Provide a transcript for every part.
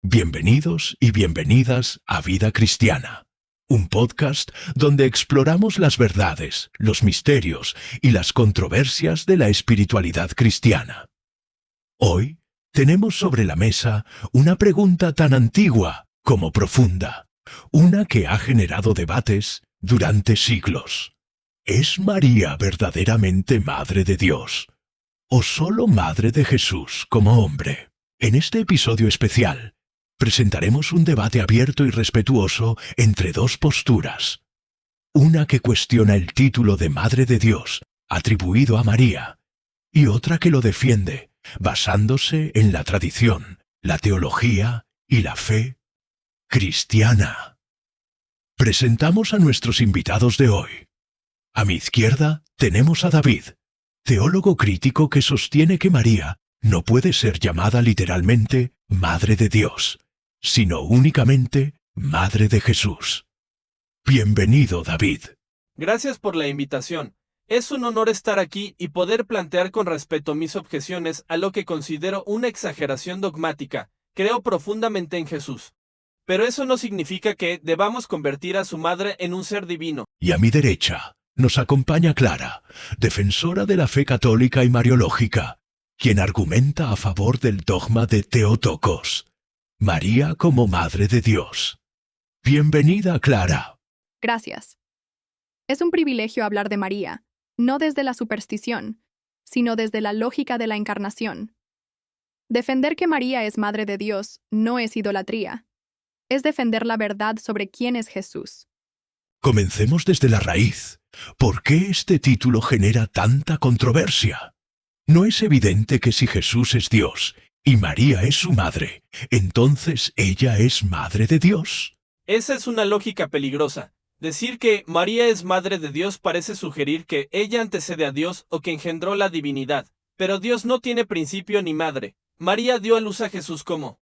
Bienvenidos y bienvenidas a Vida Cristiana, un podcast donde exploramos las verdades, los misterios y las controversias de la espiritualidad cristiana. Hoy tenemos sobre la mesa una pregunta tan antigua como profunda, una que ha generado debates durante siglos. ¿Es María verdaderamente Madre de Dios? ¿O solo Madre de Jesús como hombre? En este episodio especial, presentaremos un debate abierto y respetuoso entre dos posturas. Una que cuestiona el título de Madre de Dios atribuido a María, y otra que lo defiende, basándose en la tradición, la teología y la fe cristiana. Presentamos a nuestros invitados de hoy. A mi izquierda tenemos a David, teólogo crítico que sostiene que María no puede ser llamada literalmente Madre de Dios, sino únicamente Madre de Jesús. Bienvenido, David. Gracias por la invitación. Es un honor estar aquí y poder plantear con respeto mis objeciones a lo que considero una exageración dogmática. Creo profundamente en Jesús. Pero eso no significa que debamos convertir a su madre en un ser divino. Y a mi derecha nos acompaña Clara, defensora de la fe católica y mariológica, quien argumenta a favor del dogma de Theotokos, María como Madre de Dios. Bienvenida, Clara. Gracias. Es un privilegio hablar de María, no desde la superstición, sino desde la lógica de la encarnación. Defender que María es Madre de Dios no es idolatría, es defender la verdad sobre quién es Jesús. Comencemos desde la raíz. ¿Por qué este título genera tanta controversia? ¿No es evidente que si Jesús es Dios y María es su madre, entonces ella es Madre de Dios? Esa es una lógica peligrosa. Decir que María es Madre de Dios parece sugerir que ella antecede a Dios o que engendró la divinidad. Pero Dios no tiene principio ni madre. María dio a luz a Jesús como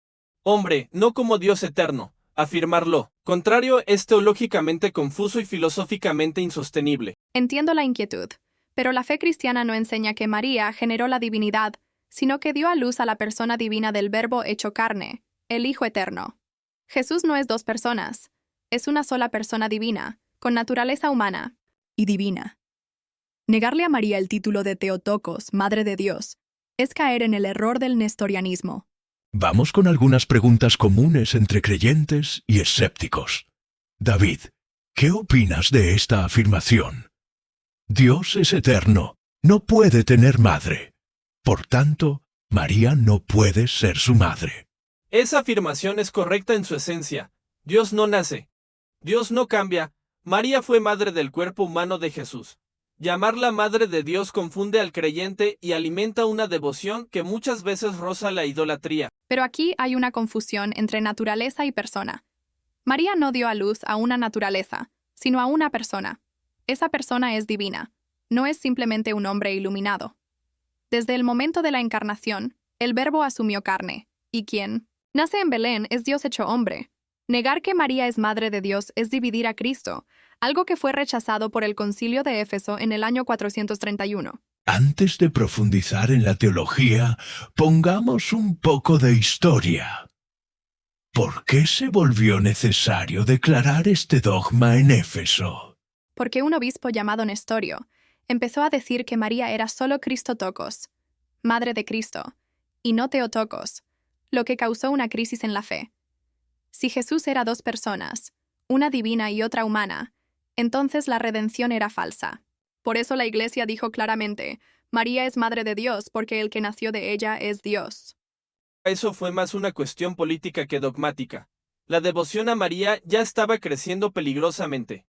hombre, no como Dios eterno. Afirmarlo contrario es teológicamente confuso y filosóficamente insostenible. Entiendo la inquietud, pero la fe cristiana no enseña que María generó la divinidad, sino que dio a luz a la persona divina del Verbo hecho carne, el Hijo eterno. Jesús no es dos personas, es una sola persona divina, con naturaleza humana y divina. Negarle a María el título de Theotokos, Madre de Dios, es caer en el error del nestorianismo. Vamos con algunas preguntas comunes entre creyentes y escépticos. David, ¿qué opinas de esta afirmación? Dios es eterno, no puede tener madre. Por tanto, María no puede ser su madre. Esa afirmación es correcta en su esencia. Dios no nace. Dios no cambia. María fue madre del cuerpo humano de Jesús. Llamarla Madre de Dios confunde al creyente y alimenta una devoción que muchas veces roza la idolatría. Pero aquí hay una confusión entre naturaleza y persona. María no dio a luz a una naturaleza, sino a una persona. Esa persona es divina, no es simplemente un hombre iluminado. Desde el momento de la encarnación, el Verbo asumió carne, y quien nace en Belén es Dios hecho hombre. Negar que María es Madre de Dios es dividir a Cristo, algo que fue rechazado por el Concilio de Éfeso en el año 431. Antes de profundizar en la teología, pongamos un poco de historia. ¿Por qué se volvió necesario declarar este dogma en Éfeso? Porque un obispo llamado Nestorio empezó a decir que María era solo Christotokos, Madre de Cristo, y no Theotokos, lo que causó una crisis en la fe. Si Jesús era dos personas, una divina y otra humana, entonces la redención era falsa. Por eso la Iglesia dijo claramente, María es Madre de Dios porque el que nació de ella es Dios. Eso fue más una cuestión política que dogmática. La devoción a María ya estaba creciendo peligrosamente.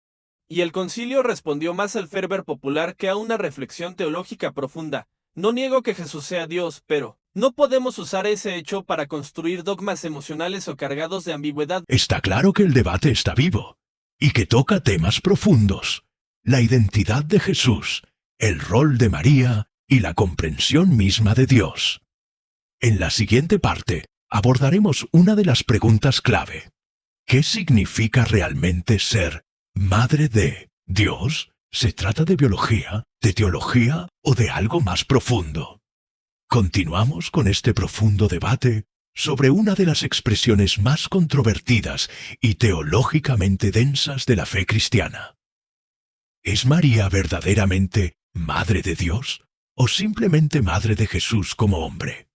Y el concilio respondió más al fervor popular que a una reflexión teológica profunda. No niego que Jesús sea Dios, pero no podemos usar ese hecho para construir dogmas emocionales o cargados de ambigüedad. Está claro que el debate está vivo y que toca temas profundos. La identidad de Jesús, el rol de María y la comprensión misma de Dios. En la siguiente parte abordaremos una de las preguntas clave. ¿Qué significa realmente ser Madre de Dios? ¿Se trata de biología, de teología o de algo más profundo? Continuamos con este profundo debate sobre una de las expresiones más controvertidas y teológicamente densas de la fe cristiana. ¿Es María verdaderamente Madre de Dios o simplemente Madre de Jesús como hombre?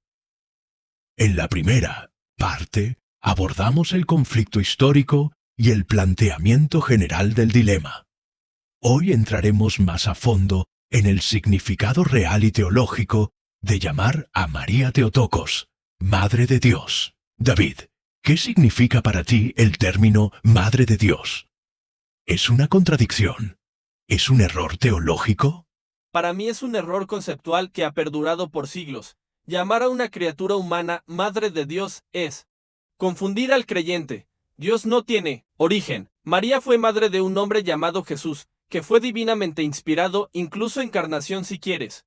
En la primera parte abordamos el conflicto histórico y el planteamiento general del dilema. Hoy entraremos más a fondo en el significado real y teológico de llamar a María Theotokos, Madre de Dios. David, ¿qué significa para ti el término Madre de Dios? ¿Es una contradicción? ¿Es un error teológico? Para mí es un error conceptual que ha perdurado por siglos. Llamar a una criatura humana Madre de Dios es confundir al creyente. Dios no tiene origen. María fue madre de un hombre llamado Jesús, que fue divinamente inspirado, incluso encarnación si quieres.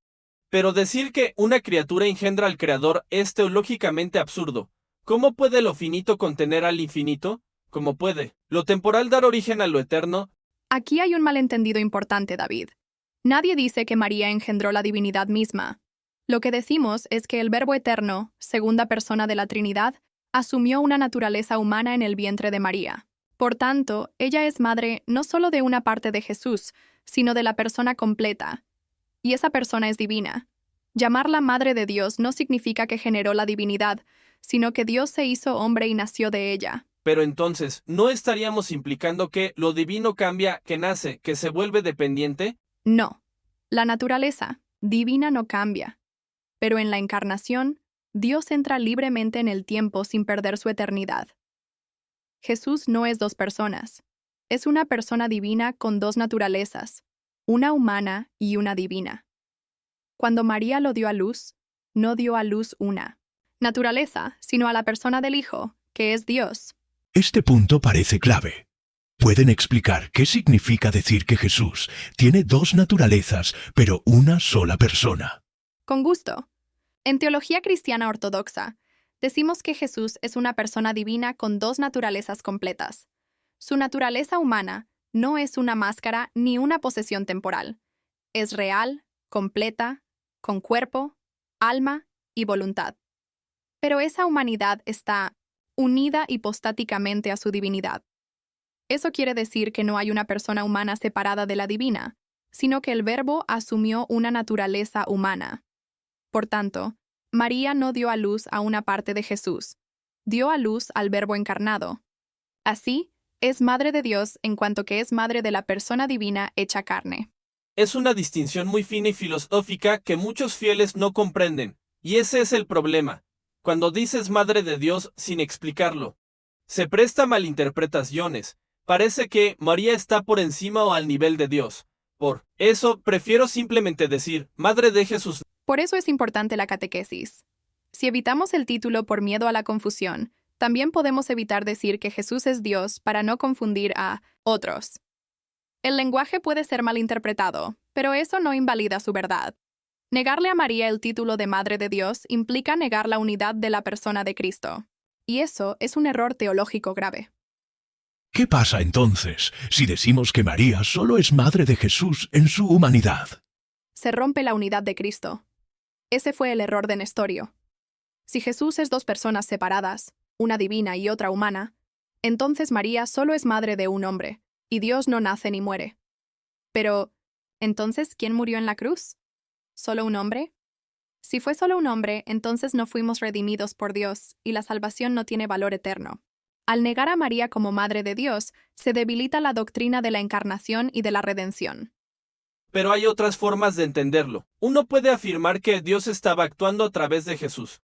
Pero decir que una criatura engendra al Creador es teológicamente absurdo. ¿Cómo puede lo finito contener al infinito? ¿Cómo puede lo temporal dar origen a lo eterno? Aquí hay un malentendido importante, David. Nadie dice que María engendró la divinidad misma. Lo que decimos es que el Verbo eterno, segunda persona de la Trinidad, asumió una naturaleza humana en el vientre de María. Por tanto, ella es madre no solo de una parte de Jesús, sino de la persona completa. Y esa persona es divina. Llamarla Madre de Dios no significa que generó la divinidad, sino que Dios se hizo hombre y nació de ella. Pero entonces, ¿no estaríamos implicando que lo divino cambia, que nace, que se vuelve dependiente? No. La naturaleza divina no cambia. Pero en la encarnación, Dios entra libremente en el tiempo sin perder su eternidad. Jesús no es dos personas. Es una persona divina con dos naturalezas, una humana y una divina. Cuando María lo dio a luz, no dio a luz una naturaleza, sino a la persona del Hijo, que es Dios. Este punto parece clave. ¿Pueden explicar qué significa decir que Jesús tiene dos naturalezas, pero una sola persona? Con gusto. En teología cristiana ortodoxa, decimos que Jesús es una persona divina con dos naturalezas completas. Su naturaleza humana no es una máscara ni una posesión temporal. Es real, completa, con cuerpo, alma y voluntad. Pero esa humanidad está unida hipostáticamente a su divinidad. Eso quiere decir que no hay una persona humana separada de la divina, sino que el Verbo asumió una naturaleza humana. Por tanto, María no dio a luz a una parte de Jesús, dio a luz al Verbo encarnado. Así, es Madre de Dios en cuanto que es madre de la persona divina hecha carne. Es una distinción muy fina y filosófica que muchos fieles no comprenden, y ese es el problema. Cuando dices Madre de Dios sin explicarlo, se presta a malinterpretaciones. Parece que María está por encima o al nivel de Dios. Por eso, prefiero simplemente decir Madre de Jesús. Por eso es importante la catequesis. Si evitamos el título por miedo a la confusión, también podemos evitar decir que Jesús es Dios para no confundir a otros. El lenguaje puede ser malinterpretado, pero eso no invalida su verdad. Negarle a María el título de Madre de Dios implica negar la unidad de la persona de Cristo. Y eso es un error teológico grave. ¿Qué pasa entonces si decimos que María solo es Madre de Jesús en su humanidad? Se rompe la unidad de Cristo. Ese fue el error de Nestorio. Si Jesús es dos personas separadas, una divina y otra humana, entonces María solo es madre de un hombre, y Dios no nace ni muere. Pero, ¿entonces quién murió en la cruz? ¿Solo un hombre? Si fue solo un hombre, entonces no fuimos redimidos por Dios, y la salvación no tiene valor eterno. Al negar a María como Madre de Dios, se debilita la doctrina de la encarnación y de la redención. Pero hay otras formas de entenderlo. Uno puede afirmar que Dios estaba actuando a través de Jesús,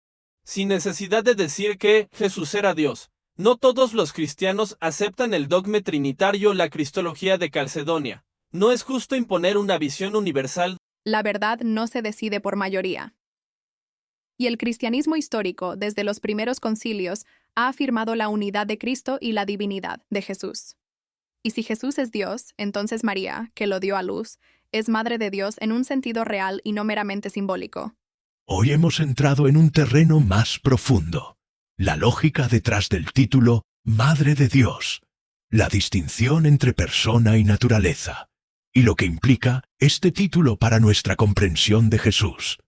sin necesidad de decir que Jesús era Dios. No todos los cristianos aceptan el dogma trinitario, la cristología de Calcedonia. No es justo imponer una visión universal. La verdad no se decide por mayoría. Y el cristianismo histórico, desde los primeros concilios, ha afirmado la unidad de Cristo y la divinidad de Jesús. Y si Jesús es Dios, entonces María, que lo dio a luz, es Madre de Dios en un sentido real y no meramente simbólico. Hoy hemos entrado en un terreno más profundo. La lógica detrás del título Madre de Dios. La distinción entre persona y naturaleza. Y lo que implica este título para nuestra comprensión de Jesús.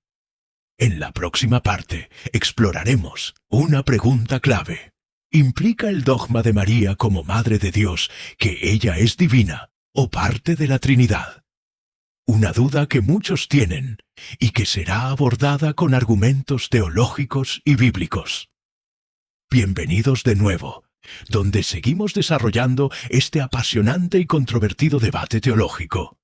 En la próxima parte exploraremos una pregunta clave. ¿Implica el dogma de María como Madre de Dios que ella es divina o parte de la Trinidad? Una duda que muchos tienen y que será abordada con argumentos teológicos y bíblicos. Bienvenidos de nuevo, donde seguimos desarrollando este apasionante y controvertido debate teológico.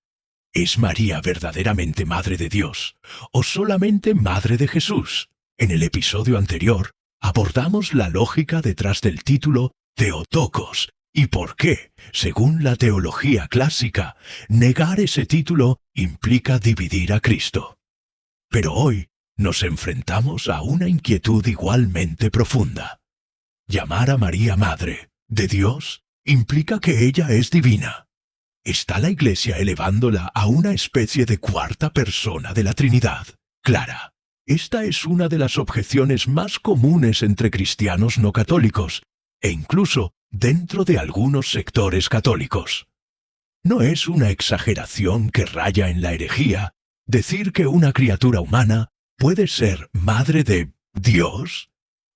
¿Es María verdaderamente Madre de Dios o solamente Madre de Jesús? En el episodio anterior abordamos la lógica detrás del título Theotokos y por qué, según la teología clásica, negar ese título implica dividir a Cristo. Pero hoy nos enfrentamos a una inquietud igualmente profunda. Llamar a María Madre de Dios implica que ella es divina. ¿Está la Iglesia elevándola a una especie de cuarta persona de la Trinidad? Clara, esta es una de las objeciones más comunes entre cristianos no católicos, e incluso dentro de algunos sectores católicos. ¿No es una exageración que raya en la herejía decir que una criatura humana puede ser madre de Dios?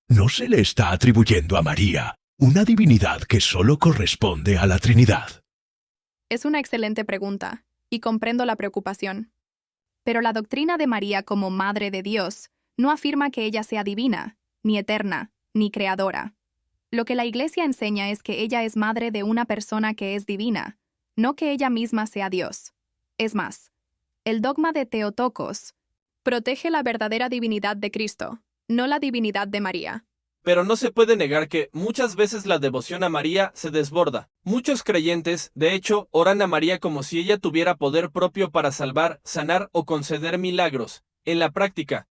¿No se le está atribuyendo a María una divinidad que solo corresponde a la Trinidad? Es una excelente pregunta, y comprendo la preocupación. Pero la doctrina de María como Madre de Dios no afirma que ella sea divina, ni eterna, ni creadora. Lo que la Iglesia enseña es que ella es madre de una persona que es divina, no que ella misma sea Dios. Es más, el dogma de Theotokos protege la verdadera divinidad de Cristo, no la divinidad de María. Pero no se puede negar que muchas veces la devoción a María se desborda. Muchos creyentes, de hecho, oran a María como si ella tuviera poder propio para salvar, sanar o conceder milagros. En la práctica,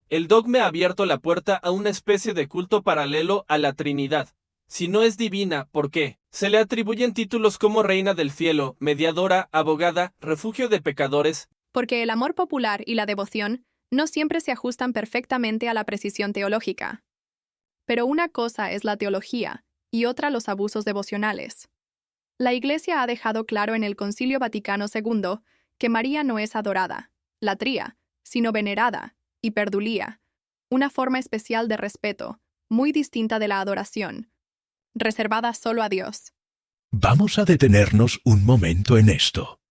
el dogma ha abierto la puerta a una especie de culto paralelo a la Trinidad. Si no es divina, ¿por qué? Se le atribuyen títulos como Reina del Cielo, Mediadora, Abogada, Refugio de Pecadores. Porque el amor popular y la devoción no siempre se ajustan perfectamente a la precisión teológica. Pero una cosa es la teología y otra los abusos devocionales. La Iglesia ha dejado claro en el Concilio Vaticano II que María no es adorada, latría, sino venerada, hiperdulía, una forma especial de respeto, muy distinta de la adoración, reservada solo a Dios. Vamos a detenernos un momento en esto.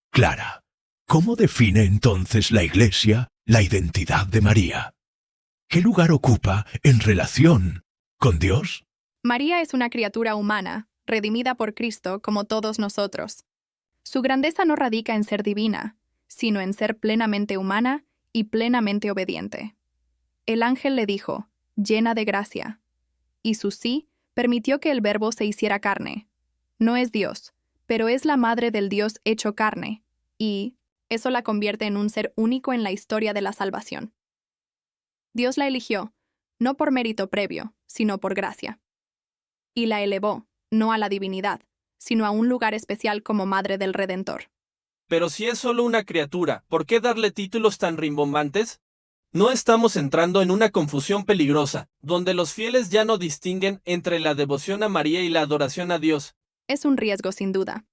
Clara, ¿cómo define entonces la Iglesia la identidad de María? ¿Qué lugar ocupa en relación con Dios? María es una criatura humana, redimida por Cristo como todos nosotros. Su grandeza no radica en ser divina, sino en ser plenamente humana y plenamente obediente. El ángel le dijo, llena de gracia, y su sí permitió que el Verbo se hiciera carne. No es Dios, pero es la madre del Dios hecho carne, y eso la convierte en un ser único en la historia de la salvación. Dios la eligió, no por mérito previo, sino por gracia. Y la elevó, no a la divinidad, sino a un lugar especial como Madre del Redentor. Pero si es solo una criatura, ¿por qué darle títulos tan rimbombantes? ¿No estamos entrando en una confusión peligrosa, donde los fieles ya no distinguen entre la devoción a María y la adoración a Dios? Es un riesgo sin duda.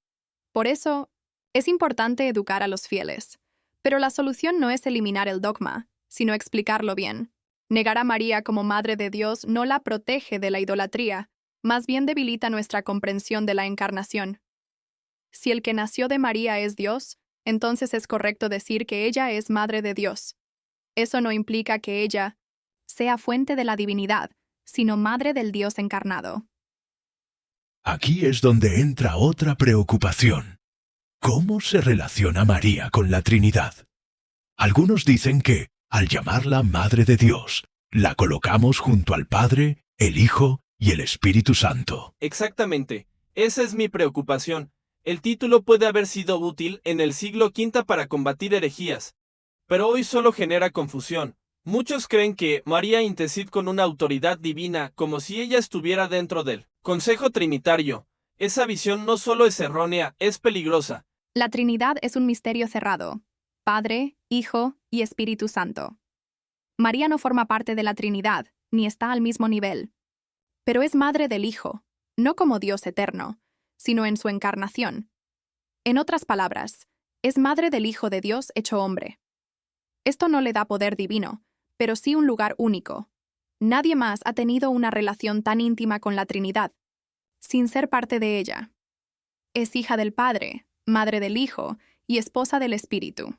Por eso, es importante educar a los fieles. Pero la solución no es eliminar el dogma, sino explicarlo bien. Negar a María como Madre de Dios no la protege de la idolatría, más bien debilita nuestra comprensión de la encarnación. Si el que nació de María es Dios, entonces es correcto decir que ella es Madre de Dios. Eso no implica que ella sea fuente de la divinidad, sino Madre del Dios encarnado. Aquí es donde entra otra preocupación. ¿Cómo se relaciona María con la Trinidad? Algunos dicen que, al llamarla Madre de Dios, la colocamos junto al Padre, el Hijo y el Espíritu Santo. Exactamente. Esa es mi preocupación. El título puede haber sido útil en el siglo V para combatir herejías, pero hoy solo genera confusión. Muchos creen que María intercede con una autoridad divina como si ella estuviera dentro del Consejo Trinitario. Esa visión no solo es errónea, es peligrosa. La Trinidad es un misterio cerrado: Padre, Hijo y Espíritu Santo. María no forma parte de la Trinidad, ni está al mismo nivel. Pero es madre del Hijo, no como Dios eterno, sino en su encarnación. En otras palabras, es madre del Hijo de Dios hecho hombre. Esto no le da poder divino, pero sí un lugar único. Nadie más ha tenido una relación tan íntima con la Trinidad, sin ser parte de ella. Es hija del Padre, madre del Hijo y esposa del Espíritu,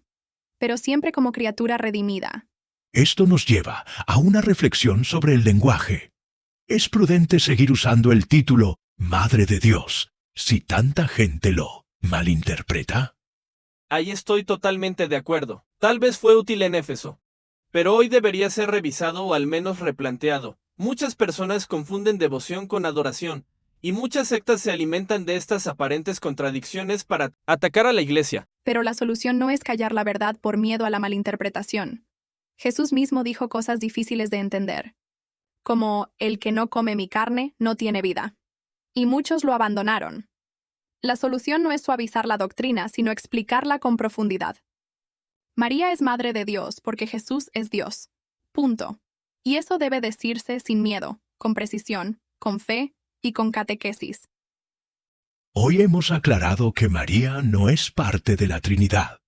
pero siempre como criatura redimida. Esto nos lleva a una reflexión sobre el lenguaje. ¿Es prudente seguir usando el título Madre de Dios si tanta gente lo malinterpreta? Ahí estoy totalmente de acuerdo. Tal vez fue útil en Éfeso, pero hoy debería ser revisado o al menos replanteado. Muchas personas confunden devoción con adoración, y muchas sectas se alimentan de estas aparentes contradicciones para atacar a la iglesia. Pero la solución no es callar la verdad por miedo a la malinterpretación. Jesús mismo dijo cosas difíciles de entender, como el que no come mi carne no tiene vida. Y muchos lo abandonaron. La solución no es suavizar la doctrina, sino explicarla con profundidad. María es Madre de Dios porque Jesús es Dios. Punto. Y eso debe decirse sin miedo, con precisión, con fe y con catequesis. Hoy hemos aclarado que María no es parte de la Trinidad,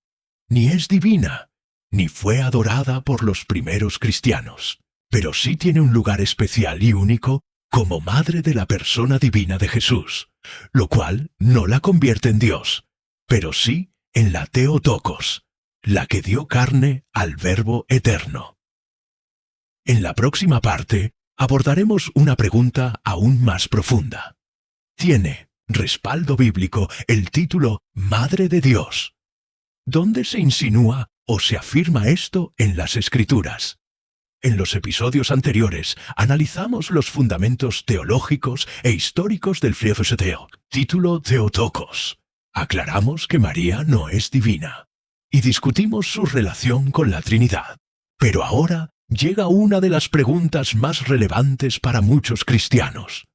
ni es divina, ni fue adorada por los primeros cristianos, pero sí tiene un lugar especial y único como Madre de la persona divina de Jesús, lo cual no la convierte en Dios, pero sí en la Theotokos, la que dio carne al Verbo eterno. En la próxima parte abordaremos una pregunta aún más profunda. ¿Tiene respaldo bíblico el título Madre de Dios? ¿Dónde se insinúa o se afirma esto en las Escrituras? En los episodios anteriores analizamos los fundamentos teológicos e históricos del Theotokos, título Theotokos. Aclaramos que María no es divina y discutimos su relación con la Trinidad. Pero ahora llega una de las preguntas más relevantes para muchos cristianos.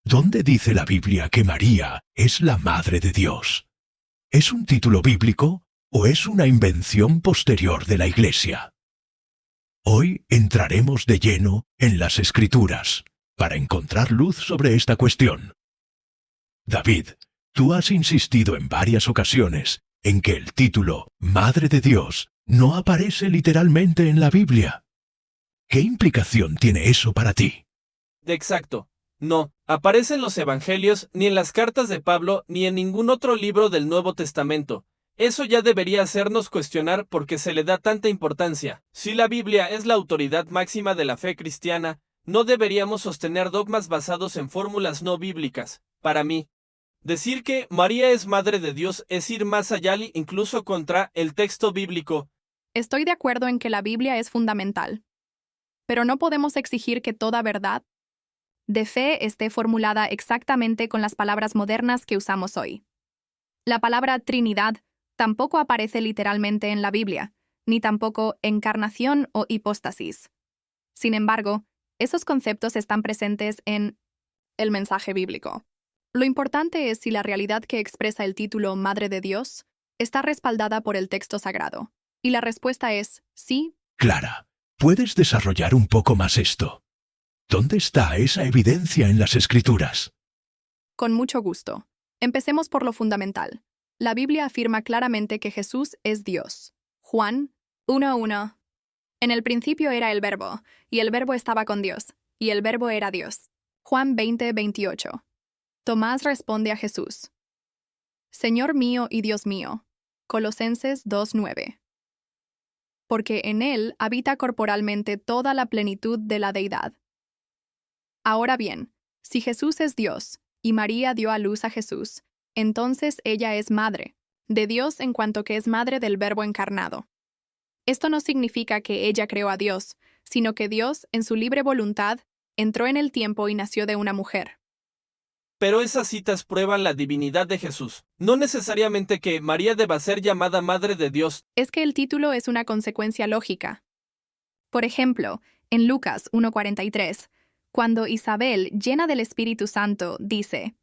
¿Dónde dice la Biblia que María es la Madre de Dios? ¿Es un título bíblico o es una invención posterior de la Iglesia? Hoy entraremos de lleno en las Escrituras para encontrar luz sobre esta cuestión. David, tú has insistido en varias ocasiones en que el título Madre de Dios no aparece literalmente en la Biblia. ¿Qué implicación tiene eso para ti? Exacto. No, aparece en los Evangelios, ni en las cartas de Pablo, ni en ningún otro libro del Nuevo Testamento. Eso ya debería hacernos cuestionar por qué se le da tanta importancia. Si la Biblia es la autoridad máxima de la fe cristiana, no deberíamos sostener dogmas basados en fórmulas no bíblicas. Para mí, decir que María es Madre de Dios es ir más allá incluso contra el texto bíblico. Estoy de acuerdo en que la Biblia es fundamental, pero no podemos exigir que toda verdad de fe esté formulada exactamente con las palabras modernas que usamos hoy. La palabra Trinidad tampoco aparece literalmente en la Biblia, ni tampoco encarnación o hipóstasis. Sin embargo, esos conceptos están presentes en el mensaje bíblico. Lo importante es si la realidad que expresa el título Madre de Dios está respaldada por el texto sagrado. Y la respuesta es sí. Clara, ¿puedes desarrollar un poco más esto? ¿Dónde está esa evidencia en las Escrituras? Con mucho gusto. Empecemos por lo fundamental. La Biblia afirma claramente que Jesús es Dios. Juan 1:1. En el principio era el Verbo, y el Verbo estaba con Dios, y el Verbo era Dios. Juan 20:28. Tomás responde a Jesús: Señor mío y Dios mío. Colosenses 2:9. Porque en él habita corporalmente toda la plenitud de la deidad. Ahora bien, si Jesús es Dios, y María dio a luz a Jesús, entonces ella es madre de Dios en cuanto que es madre del Verbo encarnado. Esto no significa que ella creó a Dios, sino que Dios, en su libre voluntad, entró en el tiempo y nació de una mujer. Pero esas citas prueban la divinidad de Jesús. No necesariamente que María deba ser llamada Madre de Dios. Es que el título es una consecuencia lógica. Por ejemplo, en Lucas 1:43, cuando Isabel, llena del Espíritu Santo, dice: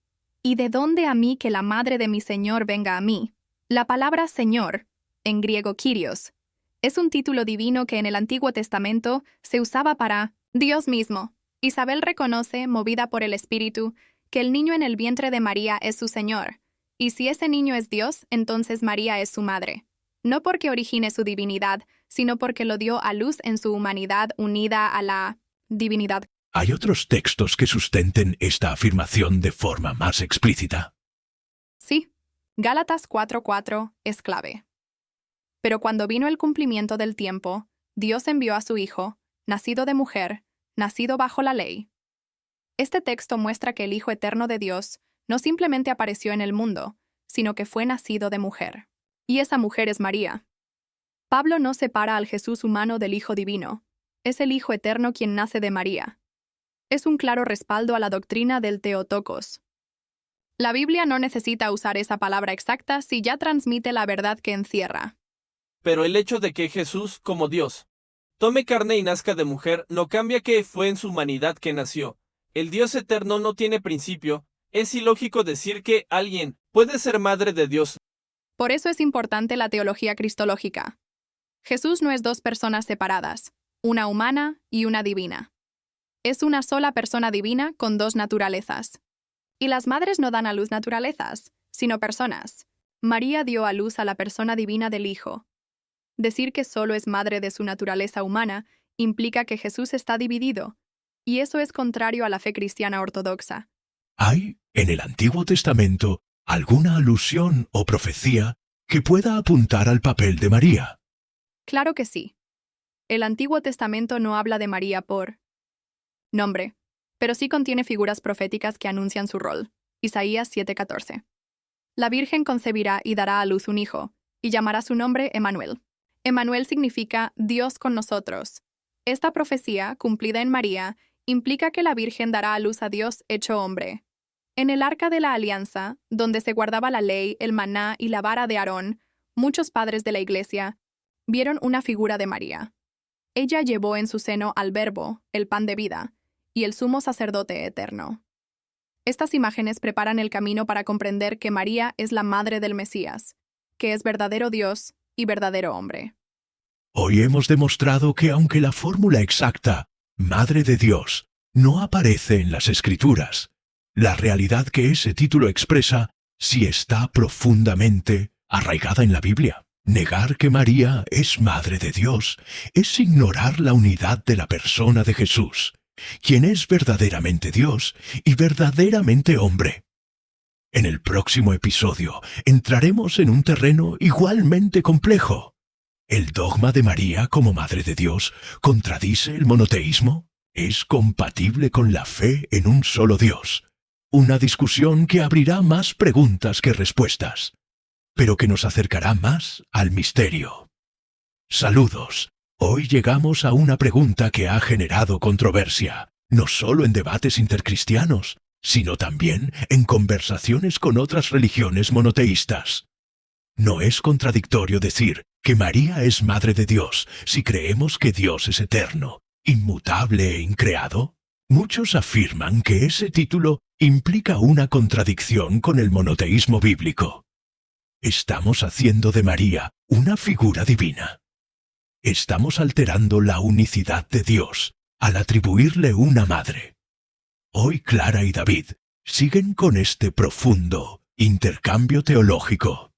¿Y de dónde a mí que la madre de mi Señor venga a mí? La palabra Señor, en griego Kyrios, es un título divino que en el Antiguo Testamento se usaba para Dios mismo. Isabel reconoce, movida por el Espíritu, que el niño en el vientre de María es su Señor, y si ese niño es Dios, entonces María es su madre. No porque origine su divinidad, sino porque lo dio a luz en su humanidad unida a la divinidad. ¿Hay otros textos que sustenten esta afirmación de forma más explícita? Sí, Gálatas 4:4 es clave. Pero cuando vino el cumplimiento del tiempo, Dios envió a su Hijo, nacido de mujer, nacido bajo la ley. Este texto muestra que el Hijo eterno de Dios no simplemente apareció en el mundo, sino que fue nacido de mujer. Y esa mujer es María. Pablo no separa al Jesús humano del Hijo divino. Es el Hijo eterno quien nace de María. Es un claro respaldo a la doctrina del Theotokos. La Biblia no necesita usar esa palabra exacta si ya transmite la verdad que encierra. Pero el hecho de que Jesús, como Dios, tome carne y nazca de mujer no cambia que fue en su humanidad que nació. El Dios eterno no tiene principio. Es ilógico decir que alguien puede ser madre de Dios. Por eso es importante la teología cristológica. Jesús no es dos personas separadas, una humana y una divina. Es una sola persona divina con dos naturalezas. Y las madres no dan a luz naturalezas, sino personas. María dio a luz a la persona divina del Hijo. Decir que solo es madre de su naturaleza humana implica que Jesús está dividido, y eso es contrario a la fe cristiana ortodoxa. ¿Hay, en el Antiguo Testamento, alguna alusión o profecía que pueda apuntar al papel de María? Claro que sí. El Antiguo Testamento no habla de María por nombre, pero sí contiene figuras proféticas que anuncian su rol. Isaías 7:14. La Virgen concebirá y dará a luz un hijo, y llamará su nombre Emmanuel. Emmanuel significa Dios con nosotros. Esta profecía, cumplida en María, implica que la Virgen dará a luz a Dios hecho hombre. En el Arca de la Alianza, donde se guardaba la ley, el maná y la vara de Aarón, muchos padres de la Iglesia vieron una figura de María. Ella llevó en su seno al Verbo, el pan de vida, y el sumo sacerdote eterno. Estas imágenes preparan el camino para comprender que María es la madre del Mesías, que es verdadero Dios y verdadero hombre. Hoy hemos demostrado que aunque la fórmula exacta, Madre de Dios, no aparece en las Escrituras, la realidad que ese título expresa sí está profundamente arraigada en la Biblia. Negar que María es Madre de Dios es ignorar la unidad de la persona de Jesús, quien es verdaderamente Dios y verdaderamente hombre. En el próximo episodio entraremos en un terreno igualmente complejo. ¿El dogma de María como Madre de Dios contradice el monoteísmo? ¿Es compatible con la fe en un solo Dios? Una discusión que abrirá más preguntas que respuestas, pero que nos acercará más al misterio. Saludos. Hoy llegamos a una pregunta que ha generado controversia, no solo en debates intercristianos, sino también en conversaciones con otras religiones monoteístas. ¿No es contradictorio decir que María es Madre de Dios si creemos que Dios es eterno, inmutable e increado? Muchos afirman que ese título implica una contradicción con el monoteísmo bíblico. Estamos haciendo de María una figura divina. Estamos alterando la unicidad de Dios al atribuirle una madre. Hoy Clara y David siguen con este profundo intercambio teológico.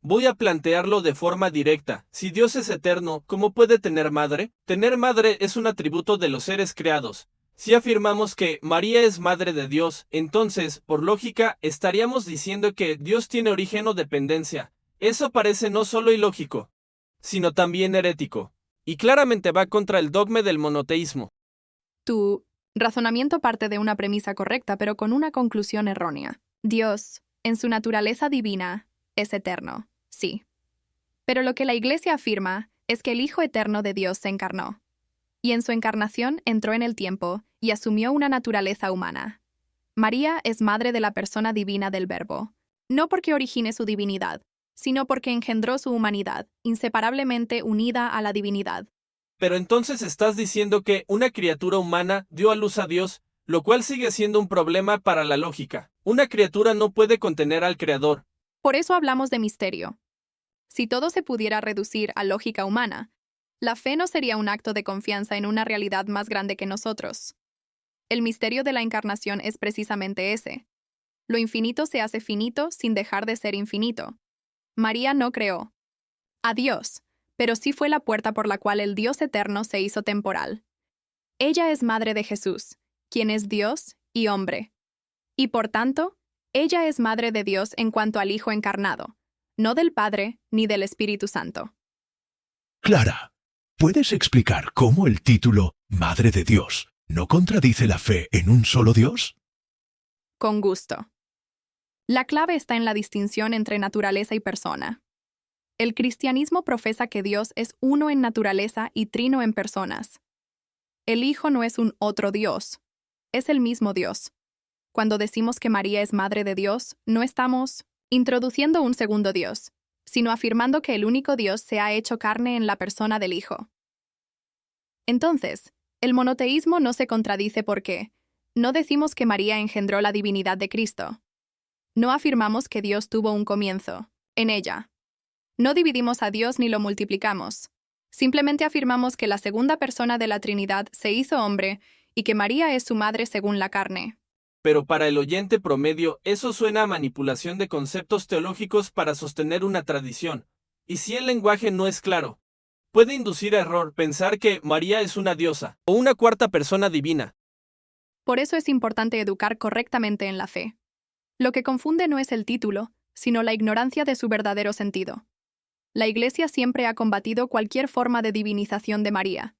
Voy a plantearlo de forma directa. Si Dios es eterno, ¿cómo puede tener madre? Tener madre es un atributo de los seres creados. Si afirmamos que María es madre de Dios, entonces, por lógica, estaríamos diciendo que Dios tiene origen o dependencia. Eso parece no solo ilógico, sino también herético, y claramente va contra el dogma del monoteísmo. Tu razonamiento parte de una premisa correcta, pero con una conclusión errónea. Dios, en su naturaleza divina, es eterno, sí. Pero lo que la Iglesia afirma es que el Hijo eterno de Dios se encarnó, y en su encarnación entró en el tiempo y asumió una naturaleza humana. María es madre de la persona divina del Verbo, no porque origine su divinidad, sino porque engendró su humanidad, inseparablemente unida a la divinidad. Pero entonces estás diciendo que una criatura humana dio a luz a Dios, lo cual sigue siendo un problema para la lógica. Una criatura no puede contener al Creador. Por eso hablamos de misterio. Si todo se pudiera reducir a lógica humana, la fe no sería un acto de confianza en una realidad más grande que nosotros. El misterio de la encarnación es precisamente ese. Lo infinito se hace finito sin dejar de ser infinito. María no creó a Dios, pero sí fue la puerta por la cual el Dios eterno se hizo temporal. Ella es madre de Jesús, quien es Dios y hombre. Y por tanto, ella es madre de Dios en cuanto al Hijo encarnado, no del Padre ni del Espíritu Santo. Clara, ¿puedes explicar cómo el título Madre de Dios no contradice la fe en un solo Dios? Con gusto. La clave está en la distinción entre naturaleza y persona. El cristianismo profesa que Dios es uno en naturaleza y trino en personas. El Hijo no es un otro Dios, es el mismo Dios. Cuando decimos que María es Madre de Dios, no estamos introduciendo un segundo Dios, sino afirmando que el único Dios se ha hecho carne en la persona del Hijo. Entonces, el monoteísmo no se contradice porque no decimos que María engendró la divinidad de Cristo. No afirmamos que Dios tuvo un comienzo en ella. No dividimos a Dios ni lo multiplicamos. Simplemente afirmamos que la segunda persona de la Trinidad se hizo hombre y que María es su madre según la carne. Pero para el oyente promedio, eso suena a manipulación de conceptos teológicos para sostener una tradición. Y si el lenguaje no es claro, puede inducir a error pensar que María es una diosa o una cuarta persona divina. Por eso es importante educar correctamente en la fe. Lo que confunde no es el título, sino la ignorancia de su verdadero sentido. La Iglesia siempre ha combatido cualquier forma de divinización de María.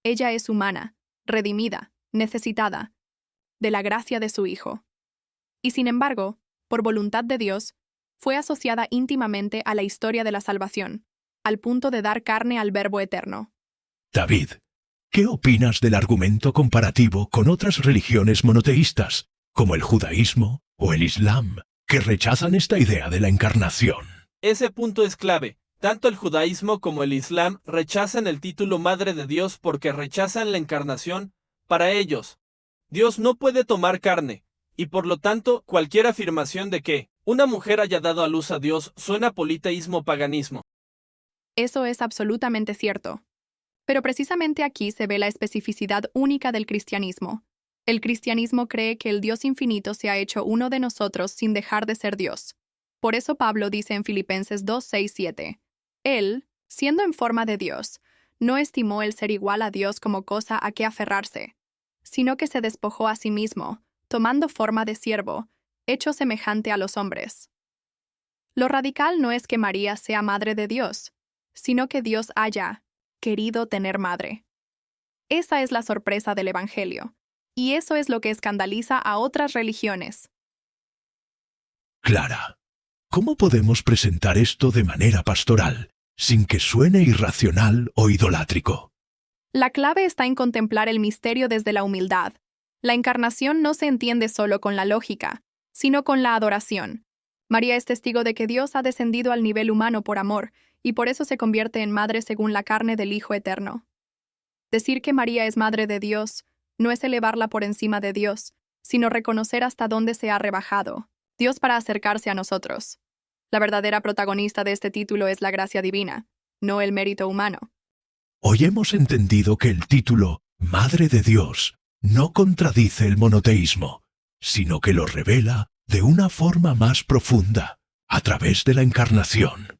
Ella es humana, redimida, necesitada de la gracia de su Hijo. Y sin embargo, por voluntad de Dios, fue asociada íntimamente a la historia de la salvación, al punto de dar carne al Verbo eterno. David, ¿qué opinas del argumento comparativo con otras religiones monoteístas, como el judaísmo o el islam, que rechazan esta idea de la encarnación? Ese punto es clave. Tanto el judaísmo como el islam rechazan el título Madre de Dios porque rechazan la encarnación. Para ellos, Dios no puede tomar carne, y por lo tanto, cualquier afirmación de que una mujer haya dado a luz a Dios suena a politeísmo paganismo. Eso es absolutamente cierto. Pero precisamente aquí se ve la especificidad única del cristianismo. El cristianismo cree que el Dios infinito se ha hecho uno de nosotros sin dejar de ser Dios. Por eso Pablo dice en Filipenses 2, 6, 7, Él, siendo en forma de Dios, no estimó el ser igual a Dios como cosa a que aferrarse, sino que se despojó a sí mismo, tomando forma de siervo, hecho semejante a los hombres. Lo radical no es que María sea madre de Dios, sino que Dios haya querido tener madre. Esa es la sorpresa del Evangelio, y eso es lo que escandaliza a otras religiones. Clara, ¿cómo podemos presentar esto de manera pastoral, sin que suene irracional o idolátrico? La clave está en contemplar el misterio desde la humildad. La encarnación no se entiende solo con la lógica, sino con la adoración. María es testigo de que Dios ha descendido al nivel humano por amor, y por eso se convierte en madre según la carne del Hijo eterno. Decir que María es madre de Dios no es elevarla por encima de Dios, sino reconocer hasta dónde se ha rebajado Dios para acercarse a nosotros. La verdadera protagonista de este título es la gracia divina, no el mérito humano. Hoy hemos entendido que el título Madre de Dios no contradice el monoteísmo, sino que lo revela de una forma más profunda, a través de la encarnación.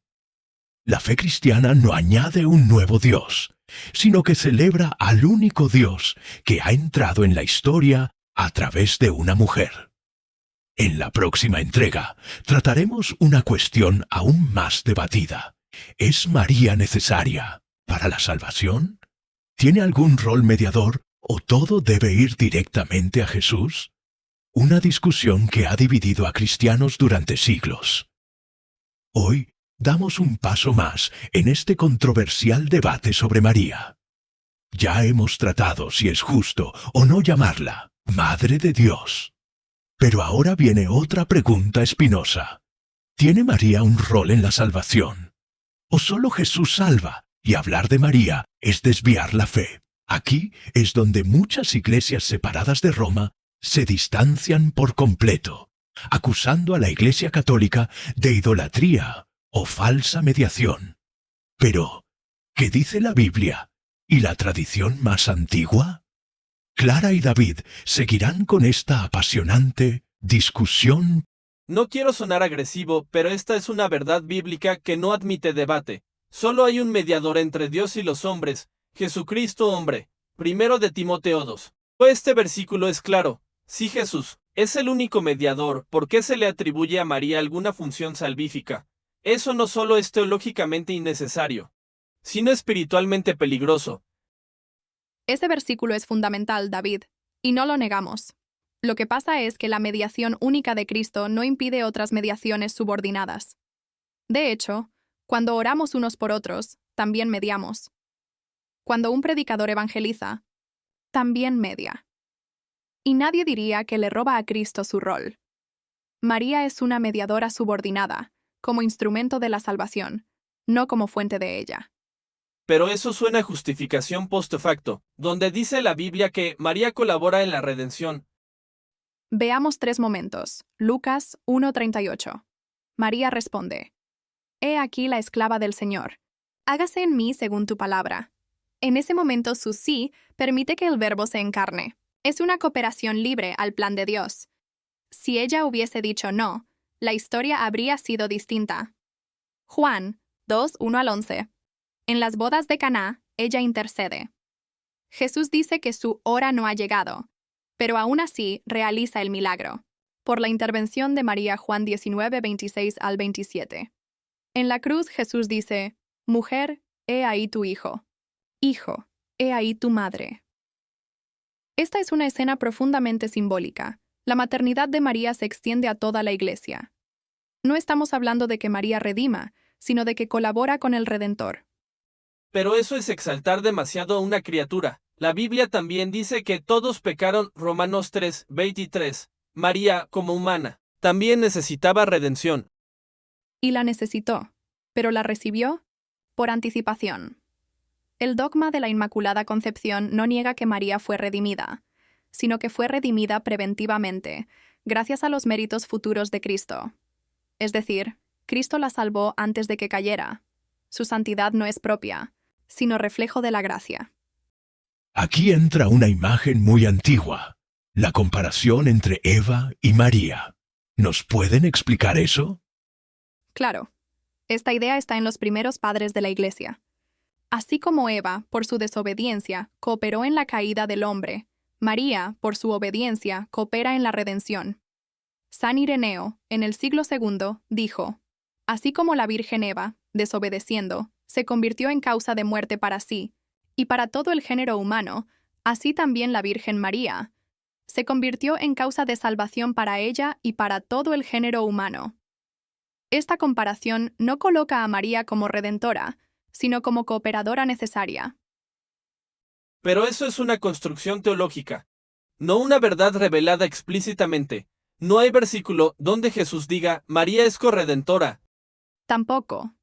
La fe cristiana no añade un nuevo Dios, sino que celebra al único Dios que ha entrado en la historia a través de una mujer. En la próxima entrega trataremos una cuestión aún más debatida. ¿Es María necesaria para la salvación? ¿Tiene algún rol mediador o todo debe ir directamente a Jesús? Una discusión que ha dividido a cristianos durante siglos. Hoy damos un paso más en este controversial debate sobre María. Ya hemos tratado si es justo o no llamarla Madre de Dios. Pero ahora viene otra pregunta espinosa. ¿Tiene María un rol en la salvación? ¿O solo Jesús salva y hablar de María es desviar la fe? Aquí es donde muchas iglesias separadas de Roma se distancian por completo, acusando a la Iglesia Católica de idolatría o falsa mediación. Pero, ¿qué dice la Biblia y la tradición más antigua? Clara y David seguirán con esta apasionante discusión. No quiero sonar agresivo, pero esta es una verdad bíblica que no admite debate. Solo hay un mediador entre Dios y los hombres, Jesucristo hombre. 1 de Timoteo 2. Este versículo es claro. Si Jesús es el único mediador, ¿por qué se le atribuye a María alguna función salvífica? Eso no solo es teológicamente innecesario, sino espiritualmente peligroso. Ese versículo es fundamental, David, y no lo negamos. Lo que pasa es que la mediación única de Cristo no impide otras mediaciones subordinadas. De hecho, cuando oramos unos por otros, también mediamos. Cuando un predicador evangeliza, también media. Y nadie diría que le roba a Cristo su rol. María es una mediadora subordinada, como instrumento de la salvación, no como fuente de ella. Pero eso suena a justificación post facto, donde dice la Biblia que María colabora en la redención. Veamos 3 momentos. Lucas 1:38. María responde: He aquí la esclava del Señor. Hágase en mí según tu palabra. En ese momento su sí permite que el verbo se encarne. Es una cooperación libre al plan de Dios. Si ella hubiese dicho no, la historia habría sido distinta. Juan 2:1-11. En las bodas de Caná, ella intercede. Jesús dice que su hora no ha llegado, pero aún así realiza el milagro, por la intervención de María. Juan 19:26-27. En la cruz Jesús dice: Mujer, he ahí tu hijo. Hijo, he ahí tu madre. Esta es una escena profundamente simbólica. La maternidad de María se extiende a toda la Iglesia. No estamos hablando de que María redima, sino de que colabora con el Redentor. Pero eso es exaltar demasiado a una criatura. La Biblia también dice que todos pecaron. Romanos 3:23. María, como humana, también necesitaba redención. Y la necesitó, pero la recibió por anticipación. El dogma de la Inmaculada Concepción no niega que María fue redimida, sino que fue redimida preventivamente, gracias a los méritos futuros de Cristo. Es decir, Cristo la salvó antes de que cayera. Su santidad no es propia, sino reflejo de la gracia. Aquí entra una imagen muy antigua, la comparación entre Eva y María. ¿Nos pueden explicar eso? Claro, esta idea está en los primeros padres de la Iglesia. Así como Eva, por su desobediencia, cooperó en la caída del hombre, María, por su obediencia, coopera en la redención. San Ireneo, en el siglo II, dijo: Así como la Virgen Eva, desobedeciendo, se convirtió en causa de muerte para sí y para todo el género humano, así también la Virgen María se convirtió en causa de salvación para ella y para todo el género humano. Esta comparación no coloca a María como redentora, sino como cooperadora necesaria. Pero eso es una construcción teológica, no una verdad revelada explícitamente. No hay versículo donde Jesús diga: María es corredentora. Tampoco.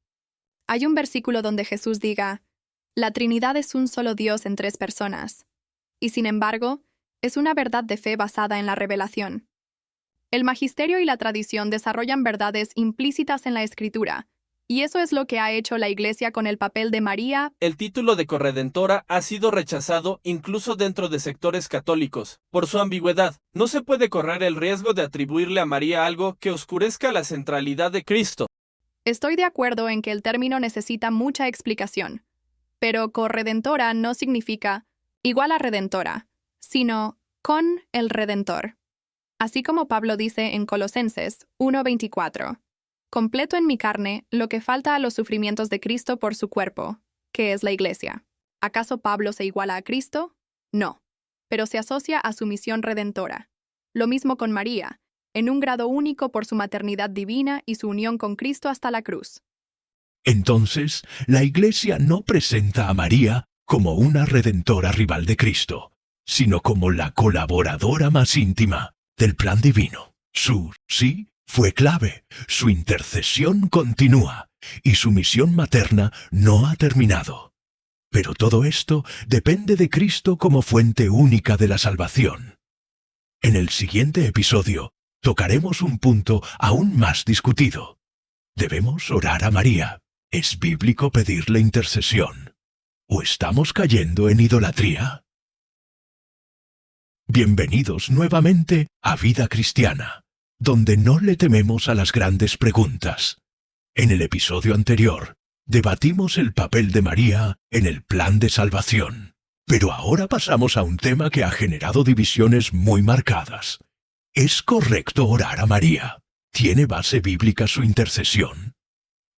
Hay un versículo donde Jesús diga: La Trinidad es un solo Dios en 3 personas. Y sin embargo, es una verdad de fe basada en la revelación. El magisterio y la tradición desarrollan verdades implícitas en la Escritura, y eso es lo que ha hecho la Iglesia con el papel de María. El título de corredentora ha sido rechazado incluso dentro de sectores católicos, por su ambigüedad. No se puede correr el riesgo de atribuirle a María algo que oscurezca la centralidad de Cristo. Estoy de acuerdo en que el término necesita mucha explicación, pero corredentora no significa igual a redentora, sino con el Redentor. Así como Pablo dice en Colosenses 1:24, completo en mi carne lo que falta a los sufrimientos de Cristo por su cuerpo, que es la Iglesia. ¿Acaso Pablo se iguala a Cristo? No, pero se asocia a su misión redentora. Lo mismo con María, en un grado único por su maternidad divina y su unión con Cristo hasta la cruz. Entonces, la Iglesia no presenta a María como una redentora rival de Cristo, sino como la colaboradora más íntima del plan divino. Su sí fue clave, su intercesión continúa y su misión materna no ha terminado. Pero todo esto depende de Cristo como fuente única de la salvación. En el siguiente episodio tocaremos un punto aún más discutido. ¿Debemos orar a María? ¿Es bíblico pedirle intercesión? ¿O estamos cayendo en idolatría? Bienvenidos nuevamente a Vida Cristiana, donde no le tememos a las grandes preguntas. En el episodio anterior, Debatimos el papel de María en el plan de salvación. Pero ahora pasamos a un tema que ha generado divisiones muy marcadas. ¿Es correcto orar a María? ¿Tiene base bíblica su intercesión?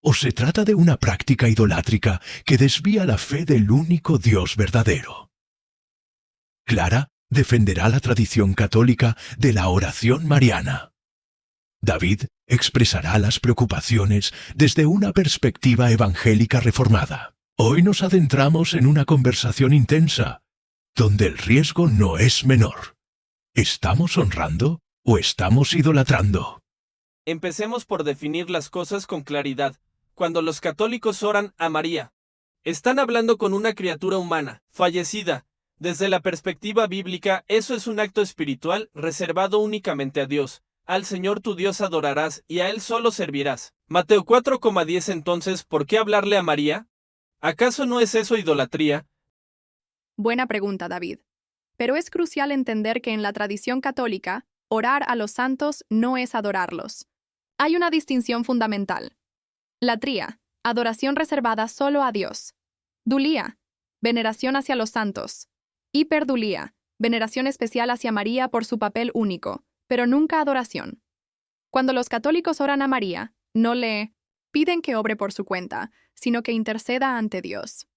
¿O se trata de una práctica idolátrica que desvía la fe del único Dios verdadero? Clara defenderá la tradición católica de la oración mariana. David expresará las preocupaciones desde una perspectiva evangélica reformada. Hoy nos adentramos en una conversación intensa, donde el riesgo no es menor. ¿Estamos honrando o estamos idolatrando? Empecemos por definir las cosas con claridad. Cuando los católicos oran a María, están hablando con una criatura humana, fallecida. Desde la perspectiva bíblica, eso es un acto espiritual reservado únicamente a Dios. Al Señor tu Dios adorarás y a Él solo servirás. Mateo 4,10. Entonces, ¿por qué hablarle a María? ¿Acaso no es eso idolatría? Buena pregunta, David. Pero es crucial entender que en la tradición católica, orar a los santos no es adorarlos. Hay una distinción fundamental. Latría, adoración reservada solo a Dios. Dulía, veneración hacia los santos. Hiperdulía, veneración especial hacia María por su papel único, pero nunca adoración. Cuando los católicos oran a María, no le piden que obre por su cuenta, sino que interceda ante Dios.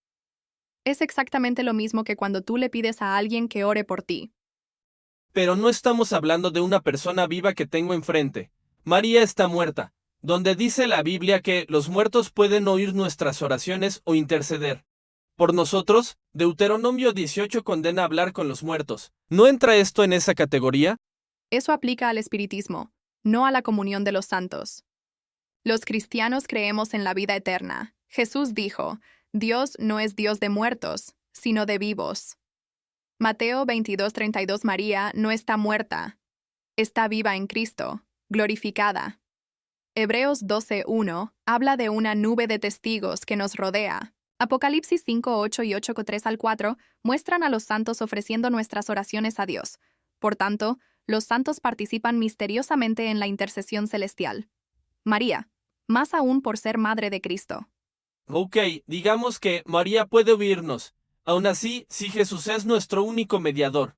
Es exactamente lo mismo que cuando tú le pides a alguien que ore por ti. Pero no estamos hablando de una persona viva que tengo enfrente. María está muerta, donde dice la Biblia que los muertos pueden oír nuestras oraciones o interceder por nosotros. Deuteronomio 18 condena hablar con los muertos. ¿No entra esto en esa categoría? Eso aplica al espiritismo, no a la comunión de los santos. Los cristianos creemos en la vida eterna. Jesús dijo, Dios no es Dios de muertos, sino de vivos. Mateo 22:32. María no está muerta, está viva en Cristo, glorificada. Hebreos 12:1 habla de una nube de testigos que nos rodea. Apocalipsis 5:8 y 8:3-4 muestran a los santos ofreciendo nuestras oraciones a Dios. Por tanto, los santos participan misteriosamente en la intercesión celestial. María, más aún por ser madre de Cristo. Ok, digamos que María puede oírnos. Aún así, si Jesús es nuestro único mediador,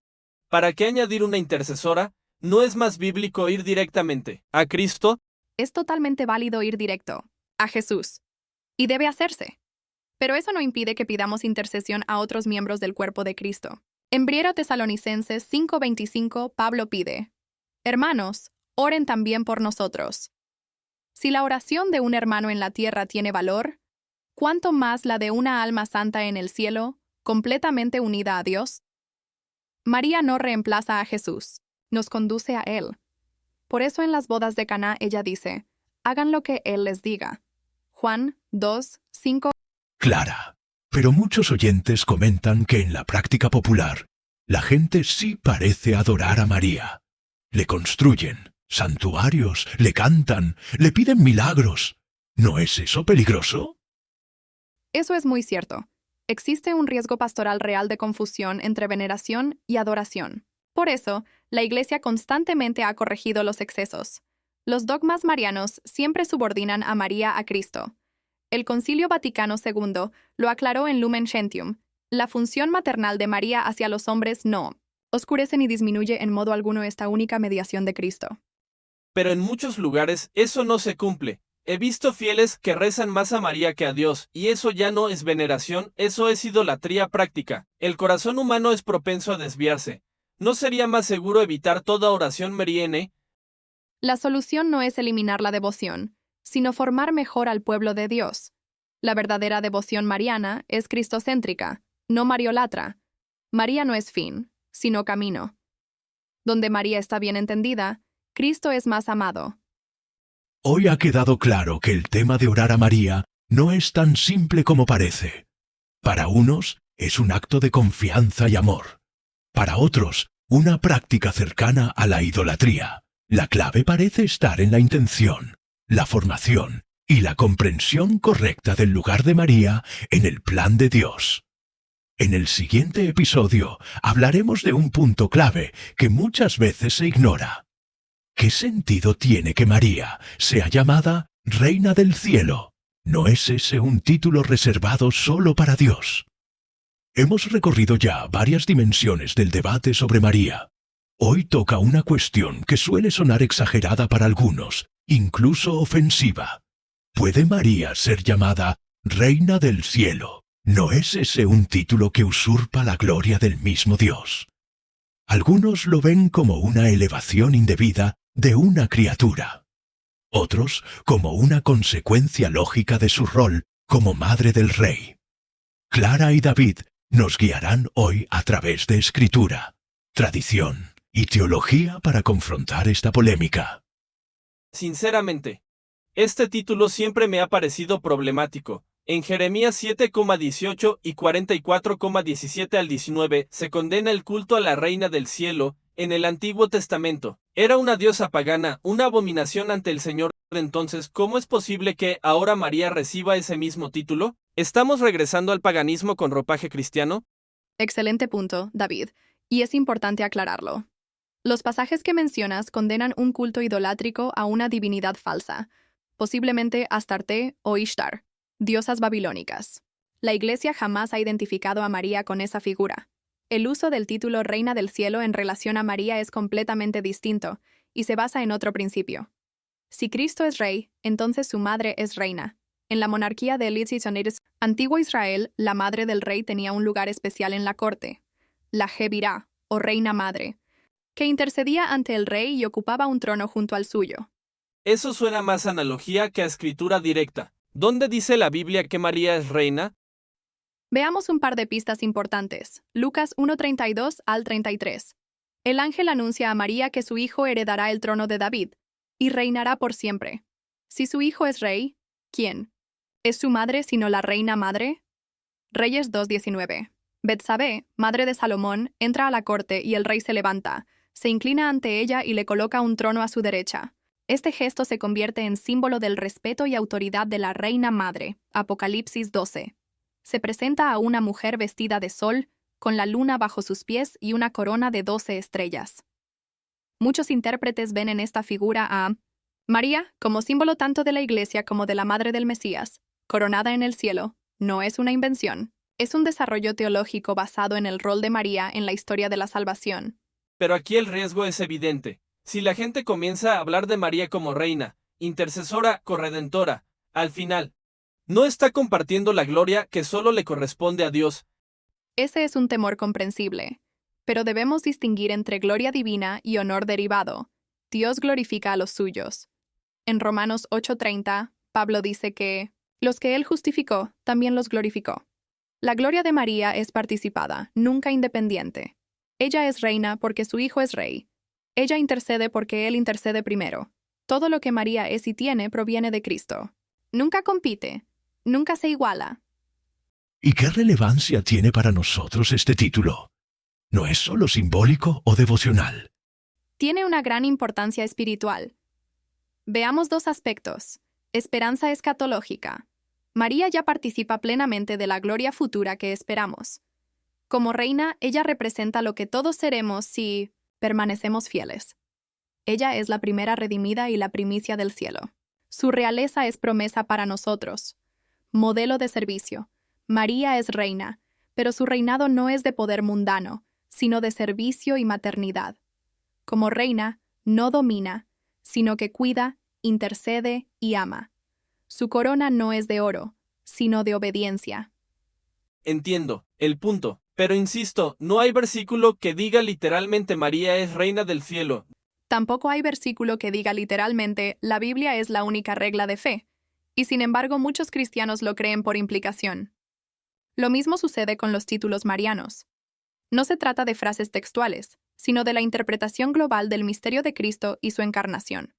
¿para qué añadir una intercesora? ¿No es más bíblico ir directamente a Cristo? Es totalmente válido ir directo a Jesús, y debe hacerse. Pero eso no impide que pidamos intercesión a otros miembros del cuerpo de Cristo. En 1 Tesalonicenses 5:25, Pablo pide, Hermanos, oren también por nosotros. Si la oración de un hermano en la tierra tiene valor, ¿cuánto más la de una alma santa en el cielo, completamente unida a Dios? María no reemplaza a Jesús, nos conduce a Él. Por eso en las bodas de Caná ella dice, hagan lo que Él les diga. Juan 2:5. Clara. Pero muchos oyentes comentan que en la práctica popular, la gente sí parece adorar a María. Le construyen santuarios, le cantan, le piden milagros. ¿No es eso peligroso? Eso es muy cierto. Existe un riesgo pastoral real de confusión entre veneración y adoración. Por eso, la Iglesia constantemente ha corregido los excesos. Los dogmas marianos siempre subordinan a María a Cristo. El Concilio Vaticano II lo aclaró en Lumen Gentium. La función maternal de María hacia los hombres no oscurece ni disminuye en modo alguno esta única mediación de Cristo. Pero en muchos lugares eso no se cumple. He visto fieles que rezan más a María que a Dios, y eso ya no es veneración, eso es idolatría práctica. El corazón humano es propenso a desviarse. ¿No sería más seguro evitar toda oración mariana? La solución no es eliminar la devoción, sino formar mejor al pueblo de Dios. La verdadera devoción mariana es cristocéntrica, no mariolatra. María no es fin, sino camino. Donde María está bien entendida, Cristo es más amado. Hoy ha quedado claro que el tema de orar a María no es tan simple como parece. Para unos es un acto de confianza y amor. Para otros, una práctica cercana a la idolatría. La clave parece estar en la intención, la formación y la comprensión correcta del lugar de María en el plan de Dios. En el siguiente episodio hablaremos de un punto clave que muchas veces se ignora. ¿Qué sentido tiene que María sea llamada Reina del Cielo? ¿No es ese un título reservado solo para Dios? Hemos recorrido ya varias dimensiones del debate sobre María. Hoy toca una cuestión que suele sonar exagerada para algunos, incluso ofensiva. ¿Puede María ser llamada Reina del Cielo? ¿No es ese un título que usurpa la gloria del mismo Dios? Algunos lo ven como una elevación indebida de una criatura. Otros como una consecuencia lógica de su rol como madre del rey. Clara y David nos guiarán hoy a través de escritura, tradición y teología para confrontar esta polémica. Sinceramente, este título siempre me ha parecido problemático. En Jeremías 7,18 y 44,17 al 19 se condena el culto a la Reina del Cielo. En el Antiguo Testamento, era una diosa pagana, una abominación ante el Señor. Entonces, ¿cómo es posible que ahora María reciba ese mismo título? ¿Estamos regresando al paganismo con ropaje cristiano? Excelente punto, David, y es importante aclararlo. Los pasajes que mencionas condenan un culto idolátrico a una divinidad falsa, posiblemente Astarte o Ishtar, diosas babilónicas. La Iglesia jamás ha identificado a María con esa figura. El uso del título Reina del Cielo en relación a María es completamente distinto y se basa en otro principio. Si Cristo es rey, entonces su madre es reina. En la monarquía de Elitzionides, antiguo Israel, la madre del rey tenía un lugar especial en la corte, la Jebirá, o reina madre, que intercedía ante el rey y ocupaba un trono junto al suyo. Eso suena más a analogía que a escritura directa. ¿Dónde dice la Biblia que María es reina? Veamos un par de pistas importantes. Lucas 1:32 al 33. El ángel anuncia a María que su hijo heredará el trono de David y reinará por siempre. Si su hijo es rey, ¿quién? ¿Es su madre sino la reina madre? Reyes 2:19. Betsabé, madre de Salomón, entra a la corte y el rey se levanta, se inclina ante ella y le coloca un trono a su derecha. Este gesto se convierte en símbolo del respeto y autoridad de la reina madre. Apocalipsis 12. Se presenta a una mujer vestida de sol, con la luna bajo sus pies y una corona de 12 estrellas. Muchos intérpretes ven en esta figura a María como símbolo tanto de la Iglesia como de la Madre del Mesías, coronada en el cielo. No es una invención, es un desarrollo teológico basado en el rol de María en la historia de la salvación. Pero aquí el riesgo es evidente. Si la gente comienza a hablar de María como reina, intercesora, corredentora, al final, no está compartiendo la gloria que solo le corresponde a Dios. Ese es un temor comprensible, pero debemos distinguir entre gloria divina y honor derivado. Dios glorifica a los suyos. En Romanos 8:30, Pablo dice que los que él justificó, también los glorificó. La gloria de María es participada, nunca independiente. Ella es reina porque su hijo es rey. Ella intercede porque él intercede primero. Todo lo que María es y tiene proviene de Cristo. Nunca compite, nunca se iguala. ¿Y qué relevancia tiene para nosotros este título? ¿No es solo simbólico o devocional? Tiene una gran importancia espiritual. Veamos dos aspectos. Esperanza escatológica. María ya participa plenamente de la gloria futura que esperamos. Como reina, ella representa lo que todos seremos si permanecemos fieles. Ella es la primera redimida y la primicia del cielo. Su realeza es promesa para nosotros. Modelo de servicio. María es reina, pero su reinado no es de poder mundano, sino de servicio y maternidad. Como reina, no domina, sino que cuida, intercede y ama. Su corona no es de oro, sino de obediencia. Entiendo el punto, pero insisto, no hay versículo que diga literalmente María es reina del cielo. Tampoco hay versículo que diga literalmente la Biblia es la única regla de fe, y sin embargo muchos cristianos lo creen por implicación. Lo mismo sucede con los títulos marianos. No se trata de frases textuales, sino de la interpretación global del misterio de Cristo y su encarnación.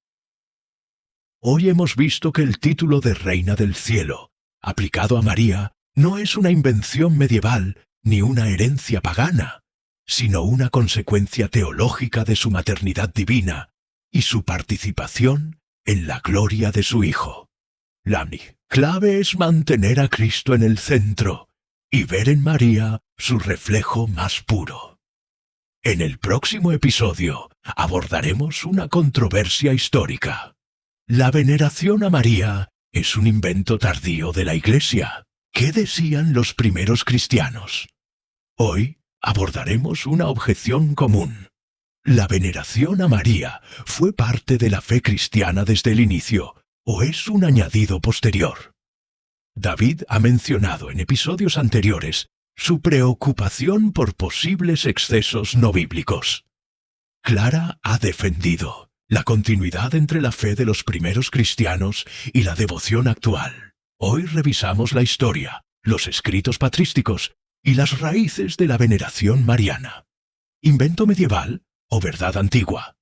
Hoy hemos visto que el título de Reina del Cielo, aplicado a María, no es una invención medieval ni una herencia pagana, sino una consecuencia teológica de su maternidad divina y su participación en la gloria de su Hijo. La clave es mantener a Cristo en el centro y ver en María su reflejo más puro. En el próximo episodio abordaremos una controversia histórica: la veneración a María es un invento tardío de la Iglesia. ¿Qué decían los primeros cristianos? Hoy abordaremos una objeción común. ¿La veneración a María fue parte de la fe cristiana desde el inicio o es un añadido posterior? David ha mencionado en episodios anteriores su preocupación por posibles excesos no bíblicos. Clara ha defendido la continuidad entre la fe de los primeros cristianos y la devoción actual. Hoy revisamos la historia, los escritos patrísticos y las raíces de la veneración mariana. ¿Invento medieval o verdad antigua?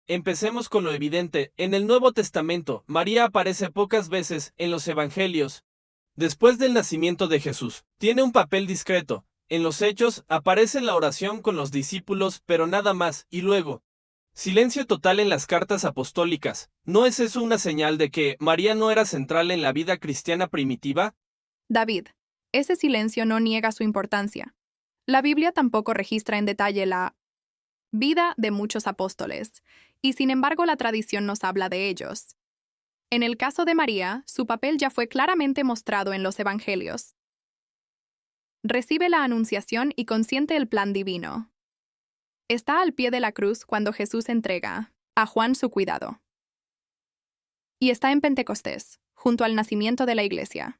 Empecemos con lo evidente. En el Nuevo Testamento, María aparece pocas veces en los Evangelios. Después del nacimiento de Jesús, tiene un papel discreto. En los Hechos, aparece en la oración con los discípulos, pero nada más, y luego, silencio total en las cartas apostólicas. ¿No es eso una señal de que María no era central en la vida cristiana primitiva? David, ese silencio no niega su importancia. La Biblia tampoco registra en detalle la vida de muchos apóstoles, y sin embargo la tradición nos habla de ellos. En el caso de María, su papel ya fue claramente mostrado en los Evangelios. Recibe la anunciación y consiente el plan divino. Está al pie de la cruz cuando Jesús entrega a Juan su cuidado. Y está en Pentecostés, junto al nacimiento de la Iglesia.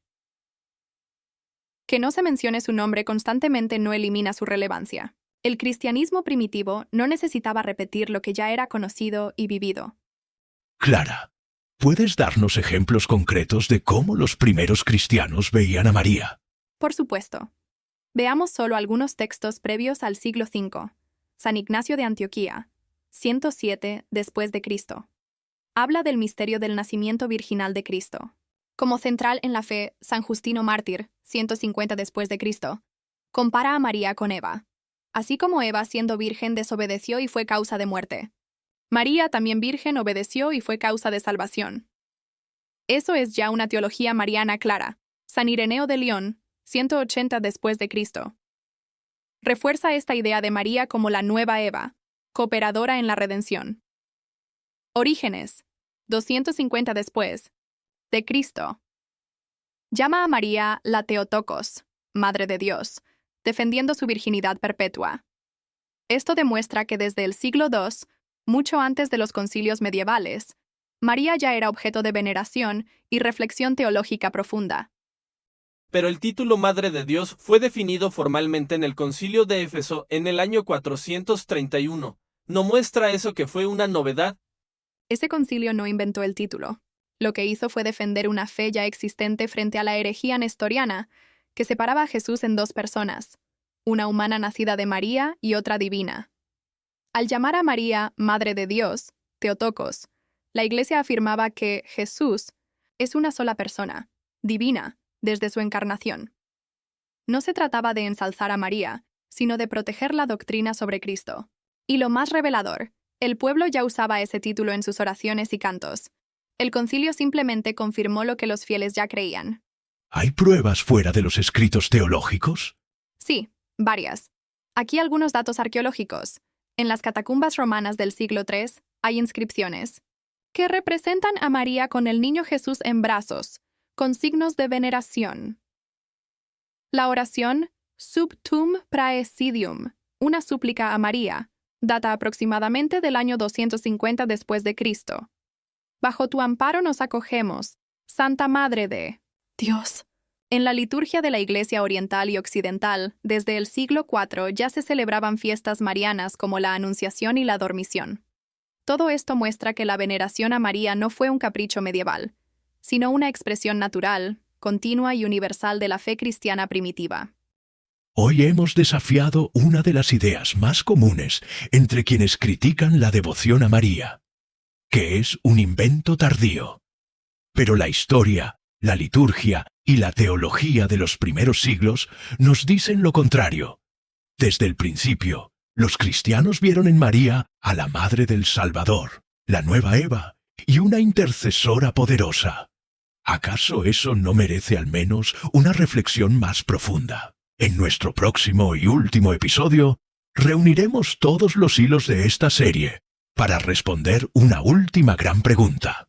Que no se mencione su nombre constantemente no elimina su relevancia. El cristianismo primitivo no necesitaba repetir lo que ya era conocido y vivido. Clara, ¿puedes darnos ejemplos concretos de cómo los primeros cristianos veían a María? Por supuesto. Veamos solo algunos textos previos al siglo V. San Ignacio de Antioquía, 107 después de Cristo. Habla del misterio del nacimiento virginal de Cristo. Como central en la fe, San Justino Mártir, 150 después de Cristo, compara a María con Eva. Así como Eva, siendo virgen, desobedeció y fue causa de muerte, María, también virgen, obedeció y fue causa de salvación. Eso es ya una teología mariana clara. San Ireneo de León, 180 después de Cristo, refuerza esta idea de María como la nueva Eva, cooperadora en la redención. Orígenes, 250 después de Cristo, llama a María la Theotokos, Madre de Dios, defendiendo su virginidad perpetua. Esto demuestra que desde el siglo II, mucho antes de los concilios medievales, María ya era objeto de veneración y reflexión teológica profunda. Pero el título Madre de Dios fue definido formalmente en el Concilio de Éfeso en el año 431. ¿No muestra eso que fue una novedad? Ese concilio no inventó el título. Lo que hizo fue defender una fe ya existente frente a la herejía nestoriana, que separaba a Jesús en dos personas, una humana nacida de María y otra divina. Al llamar a María Madre de Dios, Theotokos, la Iglesia afirmaba que Jesús es una sola persona, divina, desde su encarnación. No se trataba de ensalzar a María, sino de proteger la doctrina sobre Cristo. Y lo más revelador, el pueblo ya usaba ese título en sus oraciones y cantos. El concilio simplemente confirmó lo que los fieles ya creían. ¿Hay pruebas fuera de los escritos teológicos? Sí, varias. Aquí algunos datos arqueológicos. En las catacumbas romanas del siglo III hay inscripciones que representan a María con el niño Jesús en brazos, con signos de veneración. La oración Sub tum praesidium, una súplica a María, data aproximadamente del año 250 después de Cristo. Bajo tu amparo nos acogemos, Santa Madre de Dios. En la liturgia de la Iglesia Oriental y Occidental, desde el siglo IV ya se celebraban fiestas marianas como la Anunciación y la Dormición. Todo esto muestra que la veneración a María no fue un capricho medieval, sino una expresión natural, continua y universal de la fe cristiana primitiva. Hoy hemos desafiado una de las ideas más comunes entre quienes critican la devoción a María, que es un invento tardío. Pero la historia, la liturgia y la teología de los primeros siglos nos dicen lo contrario. Desde el principio, los cristianos vieron en María a la Madre del Salvador, la nueva Eva, y una intercesora poderosa. ¿Acaso eso no merece al menos una reflexión más profunda? En nuestro próximo y último episodio, reuniremos todos los hilos de esta serie para responder una última gran pregunta.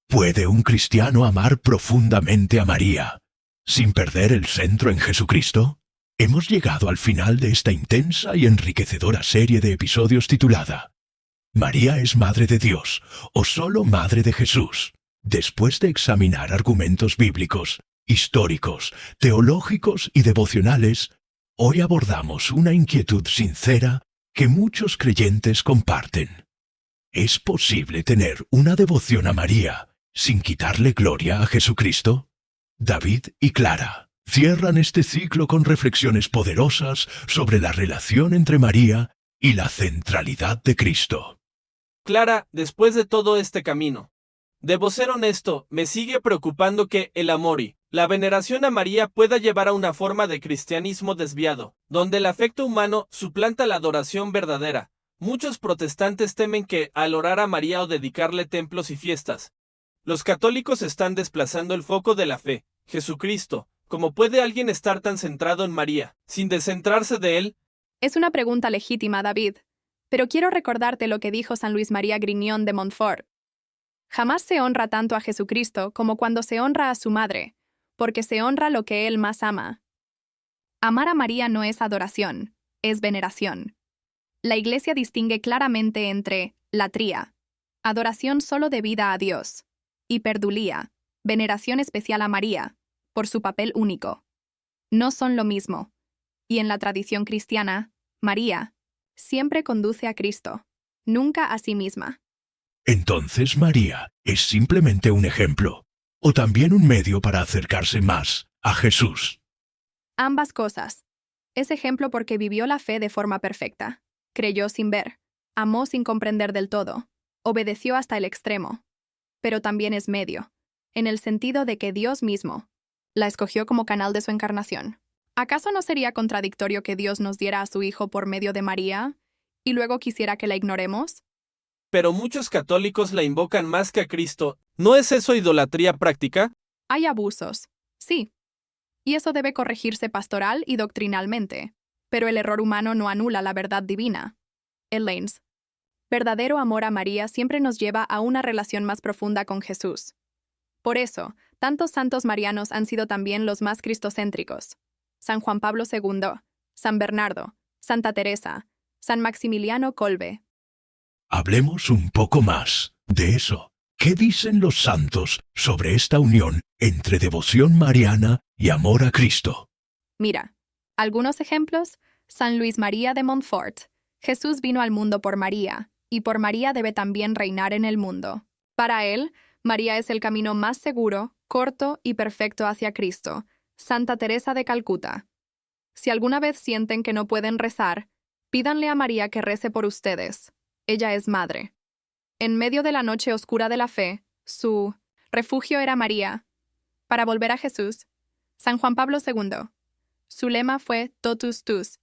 ¿Puede un cristiano amar profundamente a María sin perder el centro en Jesucristo? Hemos llegado al final de esta intensa y enriquecedora serie de episodios titulada ¿María es Madre de Dios o solo Madre de Jesús? Después de examinar argumentos bíblicos, históricos, teológicos y devocionales, hoy abordamos una inquietud sincera que muchos creyentes comparten. ¿Es posible tener una devoción a María sin quitarle gloria a Jesucristo? David y Clara cierran este ciclo con reflexiones poderosas sobre la relación entre María y la centralidad de Cristo. Clara, después de todo este camino, debo ser honesto, me sigue preocupando que el amor y la veneración a María pueda llevar a una forma de cristianismo desviado, donde el afecto humano suplanta la adoración verdadera. Muchos protestantes temen que, al orar a María o dedicarle templos y fiestas, los católicos están desplazando el foco de la fe, Jesucristo. ¿Cómo puede alguien estar tan centrado en María, sin descentrarse de él? Es una pregunta legítima, David, pero quiero recordarte lo que dijo San Luis María Grignion de Montfort. Jamás se honra tanto a Jesucristo como cuando se honra a su madre, porque se honra lo que él más ama. Amar a María no es adoración, es veneración. La Iglesia distingue claramente entre latría, adoración solo debida a Dios, y perdulía, veneración especial a María, por su papel único. No son lo mismo, y en la tradición cristiana, María siempre conduce a Cristo, nunca a sí misma. Entonces María es simplemente un ejemplo, o también un medio para acercarse más a Jesús. Ambas cosas. Es ejemplo porque vivió la fe de forma perfecta, creyó sin ver, amó sin comprender del todo, obedeció hasta el extremo. Pero también es medio, en el sentido de que Dios mismo la escogió como canal de su encarnación. ¿Acaso no sería contradictorio que Dios nos diera a su Hijo por medio de María y luego quisiera que la ignoremos? Pero muchos católicos la invocan más que a Cristo. ¿No es eso idolatría práctica? Hay abusos, sí, y eso debe corregirse pastoral y doctrinalmente, pero el error humano no anula la verdad divina. Elaines. Verdadero amor a María siempre nos lleva a una relación más profunda con Jesús. Por eso, tantos santos marianos han sido también los más cristocéntricos. San Juan Pablo II, San Bernardo, Santa Teresa, San Maximiliano Kolbe. Hablemos un poco más de eso. ¿Qué dicen los santos sobre esta unión entre devoción mariana y amor a Cristo? Mira, algunos ejemplos. San Luis María de Montfort. Jesús vino al mundo por María, y por María debe también reinar en el mundo. Para él, María es el camino más seguro, corto y perfecto hacia Cristo. Santa Teresa de Calcuta. Si alguna vez sienten que no pueden rezar, pídanle a María que rece por ustedes. Ella es madre. En medio de la noche oscura de la fe, su refugio era María. Para volver a Jesús, San Juan Pablo II. Su lema fue Totus tus,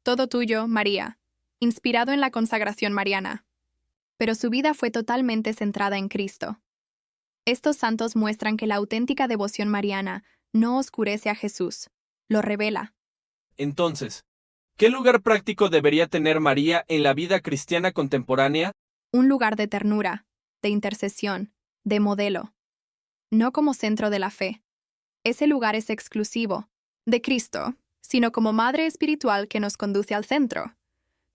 todo tuyo, María, inspirado en la consagración mariana. Pero su vida fue totalmente centrada en Cristo. Estos santos muestran que la auténtica devoción mariana no oscurece a Jesús, lo revela. Entonces, ¿qué lugar práctico debería tener María en la vida cristiana contemporánea? Un lugar de ternura, de intercesión, de modelo. No como centro de la fe. Ese lugar es exclusivo, de Cristo, sino como madre espiritual que nos conduce al centro.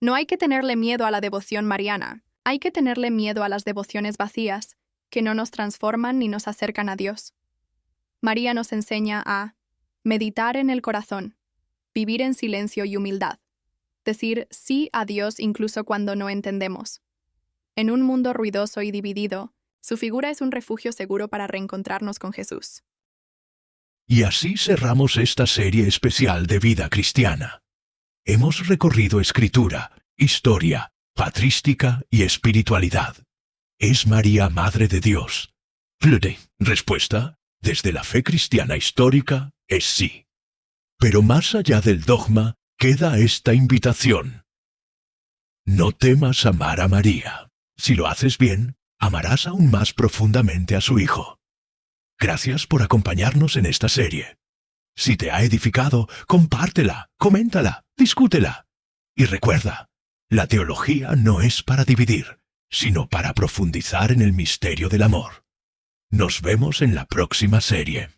No hay que tenerle miedo a la devoción mariana, hay que tenerle miedo a las devociones vacías, que no nos transforman ni nos acercan a Dios. María nos enseña a meditar en el corazón, vivir en silencio y humildad, decir sí a Dios incluso cuando no entendemos. En un mundo ruidoso y dividido, su figura es un refugio seguro para reencontrarnos con Jesús. Y así cerramos esta serie especial de vida cristiana. Hemos recorrido escritura, historia, patrística y espiritualidad. ¿Es María Madre de Dios? Respuesta, desde la fe cristiana histórica, es sí. Pero más allá del dogma, queda esta invitación. No temas amar a María. Si lo haces bien, amarás aún más profundamente a su Hijo. Gracias por acompañarnos en esta serie. Si te ha edificado, compártela, coméntala, discútela. Y recuerda, la teología no es para dividir, sino para profundizar en el misterio del amor. Nos vemos en la próxima serie.